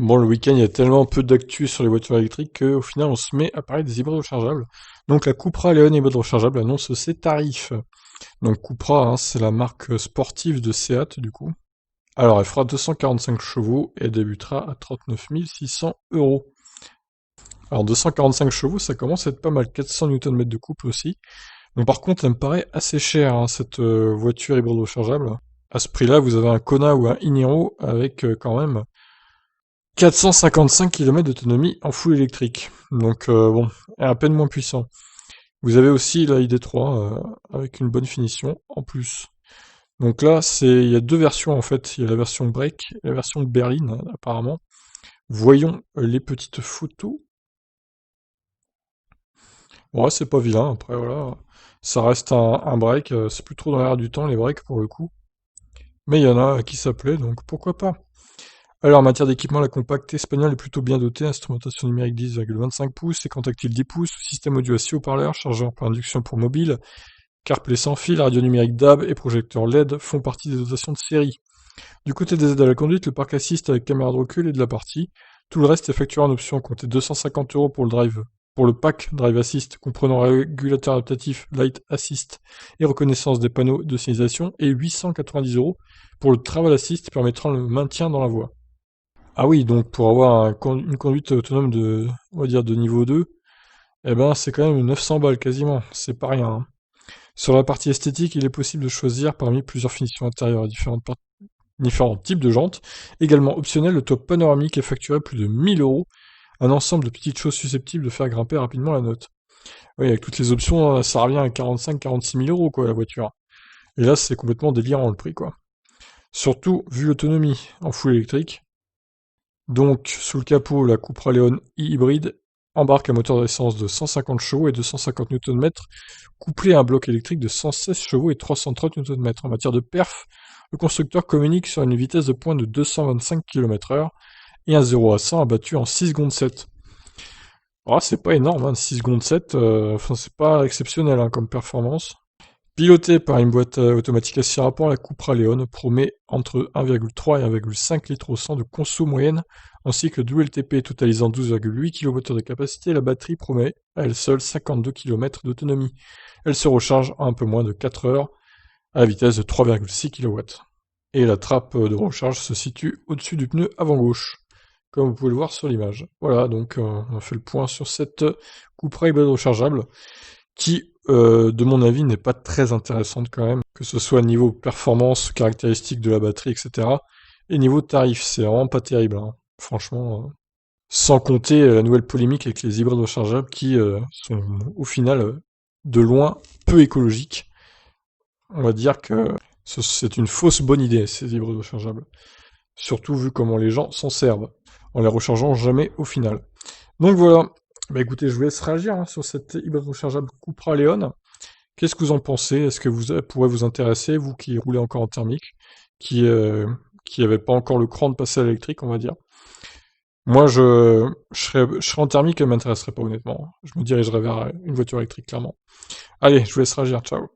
Bon, le week-end, il y a tellement peu d'actu sur les voitures électriques qu'au final, on se met à parler des hybrides rechargeables. Donc, la Cupra Leon hybride rechargeable annonce ses tarifs. Donc, Cupra, hein, c'est la marque sportive de Seat, du coup. Alors, elle fera 245 chevaux et elle débutera à 39 600 euros. Alors, 245 chevaux, ça commence à être pas mal. 400 Nm de couple aussi. Donc, par contre, elle me paraît assez chère, hein, cette voiture hybride rechargeable. À ce prix-là, vous avez un Kona ou un Iniro avec quand même 455 km d'autonomie en full électrique. Donc bon, à peine moins puissant. Vous avez aussi la ID3 avec une bonne finition en plus. Donc là, il y a deux versions en fait. Il y a la version break et la version de berline apparemment. Voyons les petites photos. Ouais, c'est pas vilain. Après voilà, ça reste un break. C'est plus trop dans l'air du temps les breaks pour le coup. Mais il y en a qui s'appelaient, donc pourquoi pas. Alors, en matière d'équipement, la compacte espagnole est plutôt bien dotée, instrumentation numérique 10,25 pouces, écran tactile 10 pouces, système audio à 6 haut-parleurs, chargeur par induction pour mobile, CarPlay sans fil, radio numérique DAB et projecteur LED font partie des dotations de série. Du côté des aides à la conduite, le parc assist avec caméra de recul est de la partie. Tout le reste est facturé en option, comptez 250 euros pour le drive. Pour le pack Drive Assist, comprenant régulateur adaptatif Light Assist et reconnaissance des panneaux de signalisation, et 890 euros pour le Travel Assist permettant le maintien dans la voie. Ah oui, donc pour avoir une conduite autonome de, on va dire, de niveau 2, eh ben c'est quand même 900 balles quasiment, c'est pas rien, hein. Sur la partie esthétique, il est possible de choisir parmi plusieurs finitions intérieures et différents types de jantes. Également optionnel, le toit panoramique est facturé plus de 1000 euros, un ensemble de petites choses susceptibles de faire grimper rapidement la note. Oui, avec toutes les options, ça revient à 45-46 000 euros, quoi, la voiture. Et là, c'est complètement délirant, le prix, quoi. Surtout, vu l'autonomie en full électrique. Donc, sous le capot, la Cupra Leon e-hybride embarque un moteur d'essence de 150 chevaux et 250 Nm, couplé à un bloc électrique de 116 chevaux et 330 Nm. En matière de perf, le constructeur communique sur une vitesse de pointe de 225 km/h et un 0 à 100 abattu en 6 secondes 7. Oh, c'est pas énorme, hein, 6 secondes 7, enfin, c'est pas exceptionnel hein, comme performance. Pilotée par une boîte automatique à 6 rapports, la Cupra Leon promet entre 1,3 et 1,5 litres au 100 de conso moyenne, ainsi que WLTP totalisant 12,8 kWh de capacité. La batterie promet à elle seule 52 km d'autonomie. Elle se recharge en un peu moins de 4 heures à la vitesse de 3,6 kW. Et la trappe de recharge se situe au-dessus du pneu avant gauche, comme vous pouvez le voir sur l'image. Voilà, donc on a fait le point sur cette Cupra hybride rechargeable qui, de mon avis, n'est pas très intéressante quand même, que ce soit niveau performance, caractéristiques de la batterie, etc. Et niveau tarif, c'est vraiment pas terrible, hein. Franchement, sans compter la nouvelle polémique avec les hybrides rechargeables qui sont au final de loin peu écologiques. On va dire que c'est une fausse bonne idée, ces hybrides rechargeables. Surtout vu comment les gens s'en servent, en les rechargeant jamais au final. Donc voilà, bah écoutez, je vous laisse réagir hein, sur cette hybride rechargeable Cupra Leon. Qu'est-ce que vous en pensez? Est-ce que vous pourrait vous intéresser, vous qui roulez encore en thermique, qui qui n'avez pas encore le cran de passer à l'électrique, on va dire? Moi, je serais en thermique, elle m'intéresserait pas honnêtement. Je me dirigerais vers une voiture électrique, clairement. Allez, je vous laisse réagir, ciao.